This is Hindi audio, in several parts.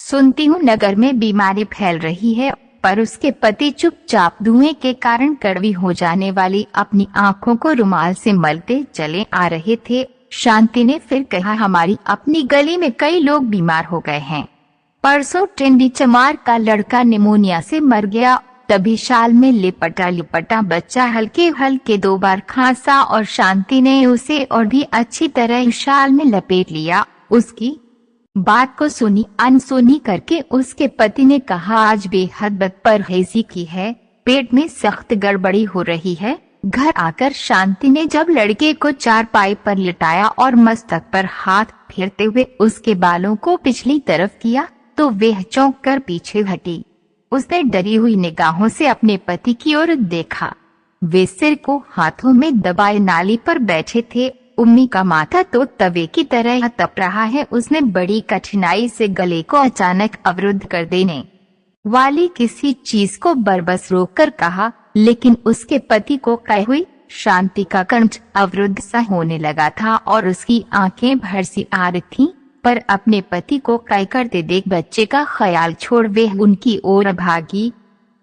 सुनती हूँ नगर में बीमारी फैल रही है, पर उसके पति चुपचाप धुएं के कारण कड़वी हो जाने वाली अपनी आंखों को रुमाल से मलते चले आ रहे थे। शांति ने फिर कहा, हमारी अपनी गली में कई लोग बीमार हो गए हैं। परसों ट्रेंडी चमार का लड़का निमोनिया से मर गया। तभी शाल में लिपटा लिपटा बच्चा हल्के हल्के 2 बार खांसा और शांति ने उसे और भी अच्छी तरह शाल में लपेट लिया। उसकी बात को सुनी अनसुनी करके उसके पति ने कहा, आज बेहद परहेजी की है, पेट में सख्त गड़बड़ी हो रही है। घर आकर शांति ने जब लड़के को चारपाई पर लिटाया और मस्तक पर हाथ फेरते हुए उसके बालों को पिछली तरफ किया तो वह चौंक कर पीछे हटी। उसने डरी हुई निगाहों से अपने पति की ओर देखा। वे सिर को हाथों में दबाए नाली पर बैठे थे। उम्मी का माथा तो तवे की तरह तप रहा है। उसने बड़ी कठिनाई से गले को अचानक अवरुद्ध कर देने वाली किसी चीज को बरबस रोककर कहा, लेकिन उसके पति को कही हुई शांति का कंठ अवरुद्ध सा होने लगा था और उसकी आंखें भर सी आ रही थीं। पर अपने पति को कई करते देख बच्चे का ख्याल छोड़ वे उनकी ओर भागी।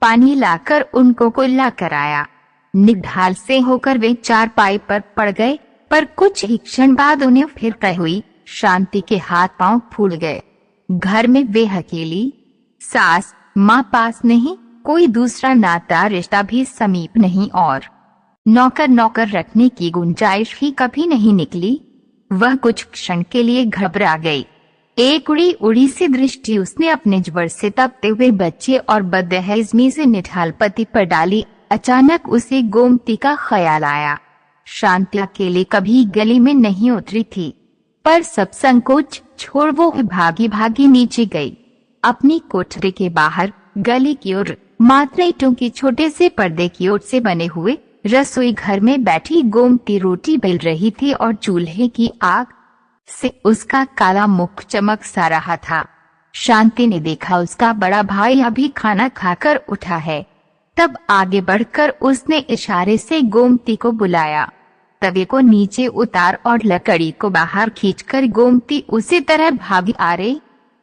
पानी लाकर उनको कुल्ला कराया। निढाल से होकर वे चारपाई पर पड़ गए, पर कुछ ही क्षण बाद उन्हें फिर कही हुई शांति के हाथ पांव फूल गए। घर में वे अकेली, सास माँ पास नहीं, कोई दूसरा नाता रिश्ता भी समीप नहीं और नौकर रखने की गुंजाइश ही कभी नहीं निकली। वह कुछ क्षण के लिए घबरा गई। एक उड़ी उड़ी सी दृष्टि उसने अपने ज्वर से तपते हुए बच्चे और बदहज़मी से निढाल पति पर डाली। अचानक उसे गोमती का ख्याल आया। शांति अकेले कभी गली में नहीं उतरी थी, पर सब संकोच छोड़ वो भागी भागी नीचे गई। अपनी कोठरी के बाहर गली की ओर मात्र ईंटों के छोटे से पर्दे की ओर से बने हुए रसोई घर में बैठी गोमती रोटी बेल रही थी और चूल्हे की आग से उसका काला मुख चमक सा रहा था। शांति ने देखा उसका बड़ा भाई अभी खाना खाकर उठा है। तब आगे बढ़कर उसने इशारे से गोमती को बुलाया। तवे को नीचे उतार और लकड़ी को बाहर खींचकर गोमती उसी तरह भागी आ रही।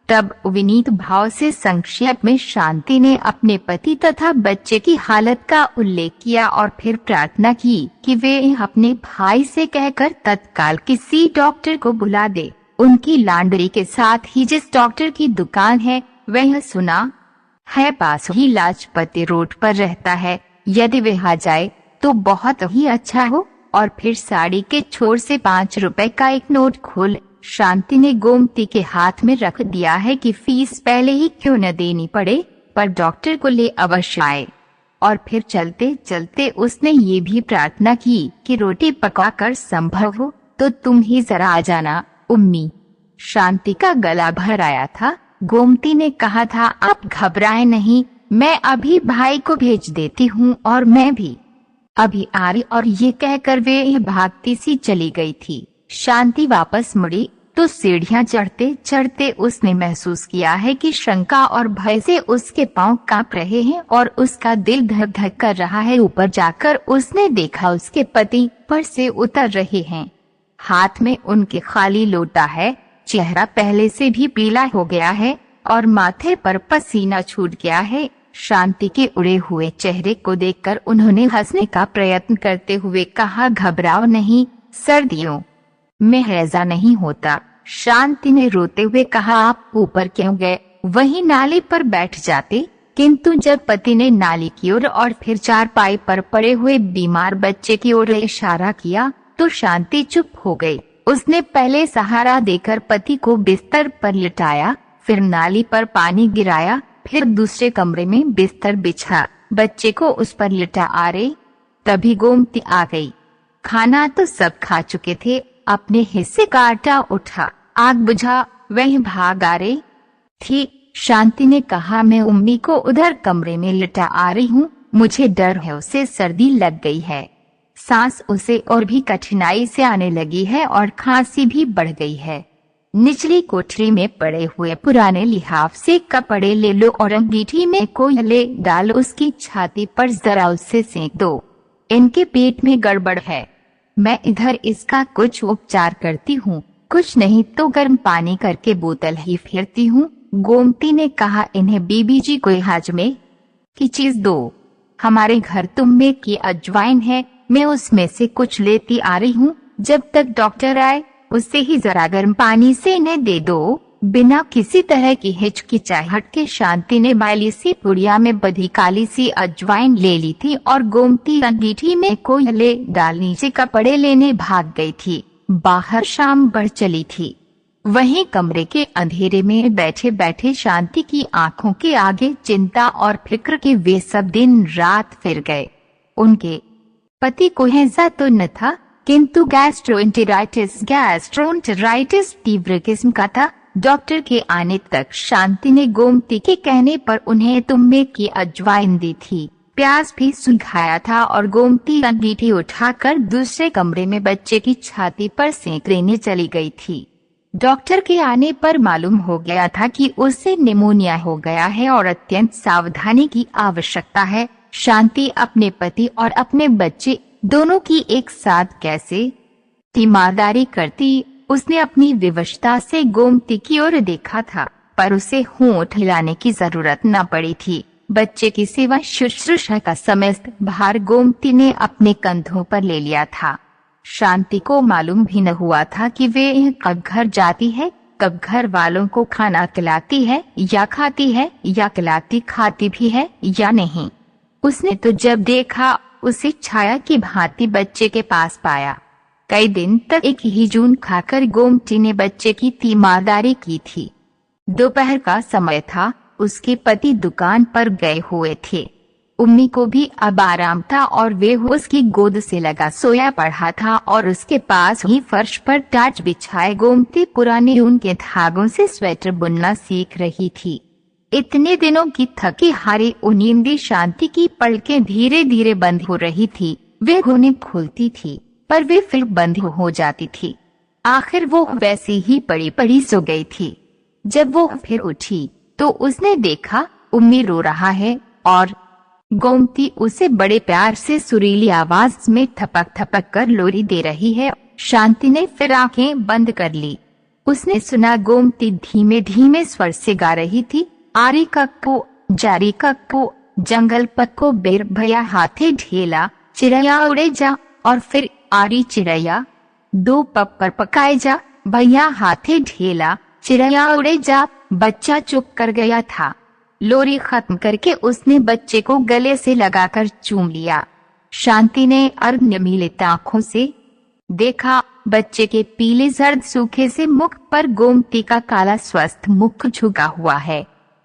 तब विनीत भाव से संक्षेप में शांति ने अपने पति तथा बच्चे की हालत का उल्लेख किया और फिर प्रार्थना की कि वे अपने भाई से कहकर तत्काल किसी डॉक्टर को बुला दे। उनकी लांडरी के साथ ही जिस डॉक्टर की दुकान है वह सुना है पास ही लाजपति रोड पर रहता है। यदि वह आ जाए तो बहुत ही अच्छा हो। और फिर साड़ी के छोर से 5 रुपए का एक नोट खोल शांति ने गोमती के हाथ में रख दिया है कि फीस पहले ही क्यों न देनी पड़े, पर डॉक्टर को ले अवश्य आए। और फिर चलते चलते उसने ये भी प्रार्थना की कि रोटी पकाकर संभव हो तो तुम ही जरा आ जाना उम्मी। शांति का गला भर आया था। गोमती ने कहा था, आप घबराएं नहीं, मैं अभी भाई को भेज देती हूँ और मैं भी अभी आ रही। और ये कहकर वे भागती सी चली गई थी। शांति वापस मुड़ी तो सीढ़ियां चढ़ते चढ़ते उसने महसूस किया है कि शंका और भय से उसके पांव कांप रहे हैं और उसका दिल धक धक कर रहा है। ऊपर जाकर उसने देखा उसके पति पर से उतर रहे हैं। हाथ में उनके खाली लोटा है। चेहरा पहले से भी पीला हो गया है और माथे पर पसीना छूट गया है। शांति के उड़े हुए चेहरे को देखकर उन्होंने हंसने का प्रयत्न करते हुए कहा, घबराओ नहीं, सर्दियों में हैजा नहीं होता। शांति ने रोते हुए कहा, आप ऊपर क्यों गए, वहीं नाली पर बैठ जाते। किंतु जब पति ने नाली की ओर और फिर चारपाई पर पड़े हुए बीमार बच्चे की ओर इशारा किया तो शांति चुप हो गई। उसने पहले सहारा देकर पति को बिस्तर पर लिटाया, फिर नाली पर पानी गिराया, फिर दूसरे कमरे में बिस्तर बिछा बच्चे को उस पर लिटा आ रही। तभी गोमती आ गई। खाना तो सब खा चुके थे। अपने हिस्से का आटा उठा, आग बुझा, वह भाग आ रही थी। शांति ने कहा, मैं उम्मी को उधर कमरे में लिटा आ रही हूँ, मुझे डर है उसे सर्दी लग गई है। सांस उसे और भी कठिनाई से आने लगी है और खांसी भी बढ़ गई है। निचली कोठरी में पड़े हुए पुराने लिहाफ से कपड़े ले लो और अंगीठी में कोयले डाल उसकी छाती पर जरा उससे सेंक दो। इनके पेट में गड़बड़ है। मैं इधर इसका कुछ उपचार करती हूँ, कुछ नहीं तो गर्म पानी करके बोतल ही फेरती हूँ। गोमती ने कहा, इन्हें बीबी जी को हाजमे की चीज दो। हमारे घर तुम्बे की अजवाइन है, मैं उसमें से कुछ लेती आ रही हूँ। जब तक डॉक्टर आए उससे ही जरा गर्म पानी से इन्हें दे दो। बिना किसी तरह की हिचकिचाहट के शांति ने मैली सी पुड़िया में बधी काली सी अजवाइन ले ली थी और गोमती अंगीठी में कोयले डाल नीचे कपड़े लेने भाग गई थी। बाहर शाम बढ़ चली थी। वहीं कमरे के अंधेरे में बैठे बैठे शांति की आंखों के आगे चिंता और फिक्र के वे सब दिन रात फिर गए। उनके पति को हैजा तो न था, किंतु गैस्ट्रोएंटेराइटिस तीव्र किस्म का था। डॉक्टर के आने तक शांति ने गोमती के कहने पर उन्हें तुम्बे की अजवाइन दी थी। प्याज भी सुखाया था और गोमती अंगीठी उठाकर दूसरे कमरे में बच्चे की छाती पर सेंकने चली गई थी। डॉक्टर के आने पर मालूम हो गया था कि उसे निमोनिया हो गया है और अत्यंत सावधानी की आवश्यकता है। शांति अपने पति और अपने बच्चे दोनों की एक साथ कैसे तीमारदारी करती, उसने अपनी विवशता से गोमती की ओर देखा था, पर उसे होंठ हिलाने की जरूरत न पड़ी थी। बच्चे की सेवा शुश्रूषा का समस्त भार गोमती ने अपने कंधों पर ले लिया था। शांति को मालूम भी न हुआ था कि वे कब घर जाती है, कब घर वालों को खाना खिलाती है या खाती है, या खिलाती खाती भी है या नहीं। उसने तो जब देखा उसे छाया की भांति बच्चे के पास पाया। कई दिन तक एक ही जून खाकर गोमती ने बच्चे की तीमारदारी की थी। दोपहर का समय था, उसके पति दुकान पर गए हुए थे। उम्मी को भी अब आराम था और वे उसकी गोद से लगा सोया पड़ा था और उसके पास ही फर्श पर टाट बिछाए गोमती पुराने ऊन के धागों से स्वेटर बुनना सीख रही थी। इतने दिनों की थकी हारी उनींदी शांति की पलकें धीरे धीरे बंद हो रही थी। वे उन्हें खुलती थी पर वे फिर बंद हो जाती थी। आखिर वो वैसी ही पड़ी पड़ी सो गई थी। जब वो फिर उठी तो उसने देखा उम्मी रो रहा है और गोमती उसे बड़े प्यार से सुरीली आवाज में थपक थपक कर लोरी दे रही है। शांति ने फिर आंखें बंद कर ली। उसने सुना गोमती धीमे धीमे स्वर से गा रही थी, आरी कक्को जारी कक्को जंगल पक्को बेर भैया हाथे ढेला चिड़ैया उड़े जा, और फिर आरी चिड़ैया दो पप्पर पकाए जा भैया हाथे ढेला चिड़ैया उड़े जा। बच्चा चुप कर गया था। लोरी खत्म करके उसने बच्चे को गले से लगाकर चूम लिया। शांति ने अर्धनिमीलित आंखों से देखा, बच्चे के पीले जर्द सूखे से मुख पर गोमती का काला स्वस्थ मुख झुका हुआ है।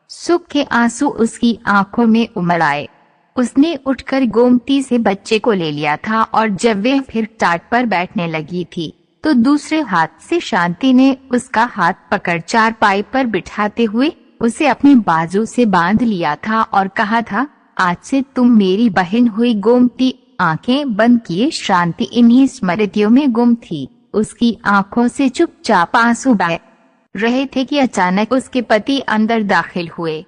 सुख के आंसू उसकी आंखों में उमड़ आए। उसने उठकर गोमती से बच्चे को ले लिया था और जब वे फिर टाट पर बैठने लगी थी तो दूसरे हाथ से शांति ने उसका हाथ पकड़ चारपाई पर बिठाते हुए उसे अपनी बाजू से बांध लिया था और कहा था, आज से तुम मेरी बहन हुई। गोमती आंखें बंद किए शांति इन्हीं स्मृतियों में गुम थी। उसकी आंखों से चुपचाप आंसू बह रहे थे कि अचानक उसके पति अंदर दाखिल हुए।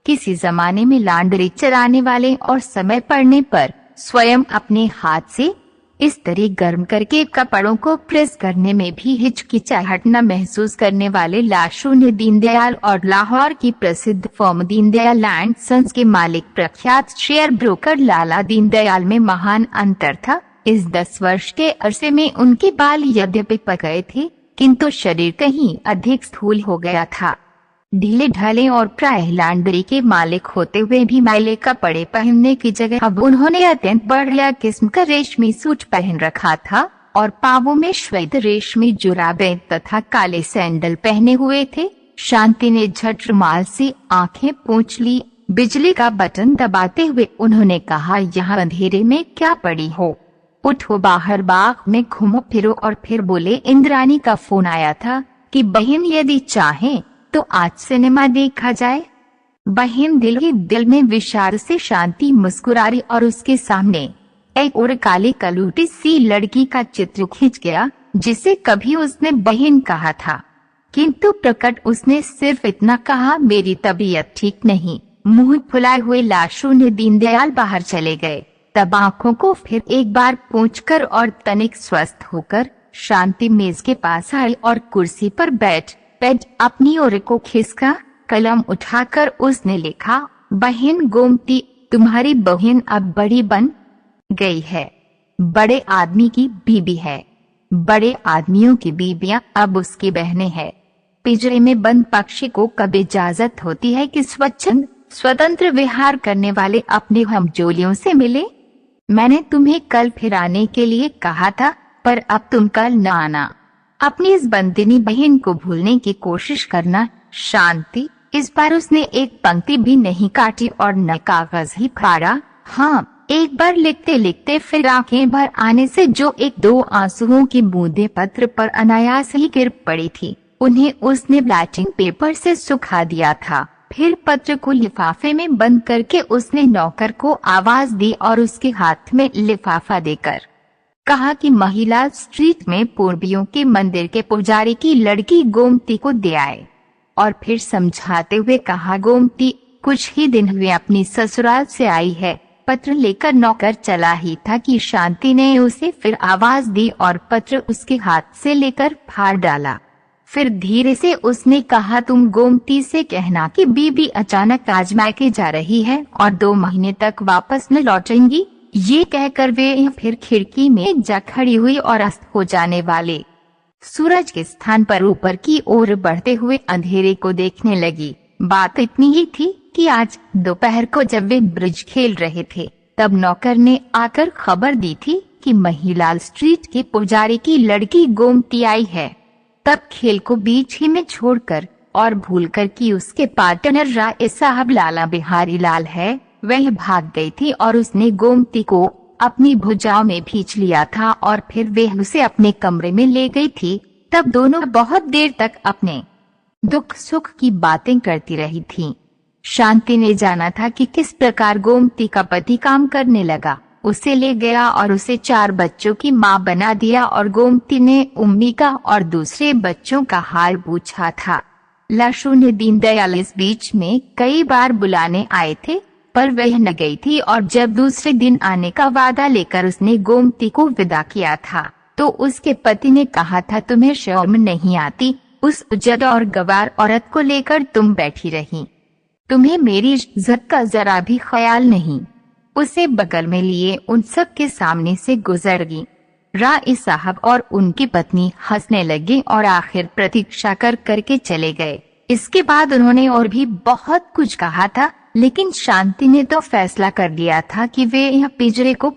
किसी जमाने में लांडरी चराने वाले और समय पड़ने पर स्वयं अपने हाथ से इस्त्री गर्म करके कपड़ों को प्रेस करने में भी हिचकिचाहट न महसूस करने वाले लाशू ने दीनदयाल और लाहौर की प्रसिद्ध फर्म दीनदयाल एंड सन्स के मालिक प्रख्यात शेयर ब्रोकर लाला दीनदयाल में महान अंतर था। इस 10 वर्ष के अरसे में उनके बाल यद्यपि पक गए थे किंतु शरीर कहीं अधिक स्थूल हो गया था। ढीले ढाले और प्रायः लांडरी के मालिक होते हुए भी मैले कपड़े पहनने की जगह अब उन्होंने अत्यंत बढ़िया किस्म का रेशमी सूट पहन रखा था और पांवों में श्वेत रेशमी जुराबें तथा काले सैंडल पहने हुए थे। शांति ने झट रुमाल से आंखें पोंछ ली। बिजली का बटन दबाते हुए उन्होंने कहा, यहाँ अंधेरे में क्या पड़ी हो, उठो बाहर बाग में घूमो फिरो। और फिर बोले, इंद्रानी का फोन आया था कि बहन यदि चाहे तो आज सिनेमा देखा जाए। बहन दिल ही दिल में विचार से शांति मुस्कुरा रही और उसके सामने एक और काली कलूटी सी लड़की का चित्र खिंच गया जिसे कभी उसने बहन कहा था, किंतु प्रकट उसने सिर्फ इतना कहा, मेरी तबीयत ठीक नहीं। मुंह फुलाए हुए लाशू ने दीनदयाल बाहर चले गए। तब आंखों को फिर एक बार पोंछकर और तनिक स्वस्थ होकर शांति मेज के पास आई और कुर्सी पर बैठ अपनी ओर को खिसका कलम उठाकर उसने लिखा, बहन गोमती, तुम्हारी बहन अब बड़ी बन गई है, बड़े आदमी की बीबी है। बड़े आदमियों की बीबियां अब उसकी बहनें हैं। पिंजरे में बंद पक्षी को कब इजाजत होती है कि स्वच्छंद स्वतंत्र विहार करने वाले अपने हमजोलियों से मिले? मैंने तुम्हें कल फिर आने के लिए कहा था, पर अब तुम कल न आना। अपनी इस बंदिनी बहन को भूलने की कोशिश करना। शांति। इस बार उसने एक पंक्ति भी नहीं काटी और न कागज ही फाड़ा। हाँ, एक बार लिखते लिखते फिर आंखें भर आने से जो एक दो आंसुओं की बूंदें पत्र पर अनायास ही गिर पड़ी थी, उन्हें उसने ब्लैटिंग पेपर से सुखा दिया था। फिर पत्र को लिफाफे में बंद करके उसने नौकर को आवाज दी और उसके हाथ में लिफाफा देकर कहा कि महिला स्ट्रीट में पूर्वियों के मंदिर के पुजारी की लड़की गोमती को दे आए। और फिर समझाते हुए कहा, गोमती कुछ ही दिन हुए अपनी ससुराल से आई है। पत्र लेकर नौकर चला ही था कि शांति ने उसे फिर आवाज दी और पत्र उसके हाथ से लेकर फाड़ डाला। फिर धीरे से उसने कहा, तुम गोमती से कहना कि बीबी अचानक आज मायके जा रही है और 2 महीने तक वापस न लौटेंगी। ये कहकर वे फिर खिड़की में जा खड़ी हुई और अस्त हो जाने वाले सूरज के स्थान पर ऊपर की ओर बढ़ते हुए अंधेरे को देखने लगी। बात इतनी ही थी कि आज दोपहर को जब वे ब्रिज खेल रहे थे, तब नौकर ने आकर खबर दी थी कि महिलाल स्ट्रीट के पुजारी की लड़की गोमती आई है। तब खेल को बीच ही में छोड़कर और भूलकर कि उसके पार्टनर राय साहब लाला बिहारी लाल है, वह भाग गई थी और उसने गोमती को अपनी भुजाओं में खींच लिया था और फिर वह उसे अपने कमरे में ले गई थी। तब दोनों बहुत देर तक अपने दुख सुख की बातें करती रही थीं। शांति ने जाना था कि किस प्रकार गोमती का पति काम करने लगा, उसे ले गया और उसे 4 बच्चों की मां बना दिया और गोमती ने उम्मी का और दूसरे बच्चों का हाल पूछा था। लाशू ने दीनदयाल इस बीच में कई बार बुलाने आए थे, पर वह न गई थी और जब दूसरे दिन आने का वादा लेकर उसने गोमती को विदा किया था, तो उसके पति ने कहा था, तुम्हें शर्म नहीं आती? उस उजड़ और गवार औरत को लेकर तुम बैठी रही, तुम्हें मेरी इज्जत का जरा भी ख्याल नहीं। उसे बगल में लिए उन सब के सामने से गुजर गई। राय साहब और उनकी पत्नी हंसने लगे और आखिर प्रतीक्षा करके चले गए। इसके बाद उन्होंने और भी बहुत कुछ कहा था, लेकिन शांति ने तो फैसला कर लिया था कि वे यह पिंजरे को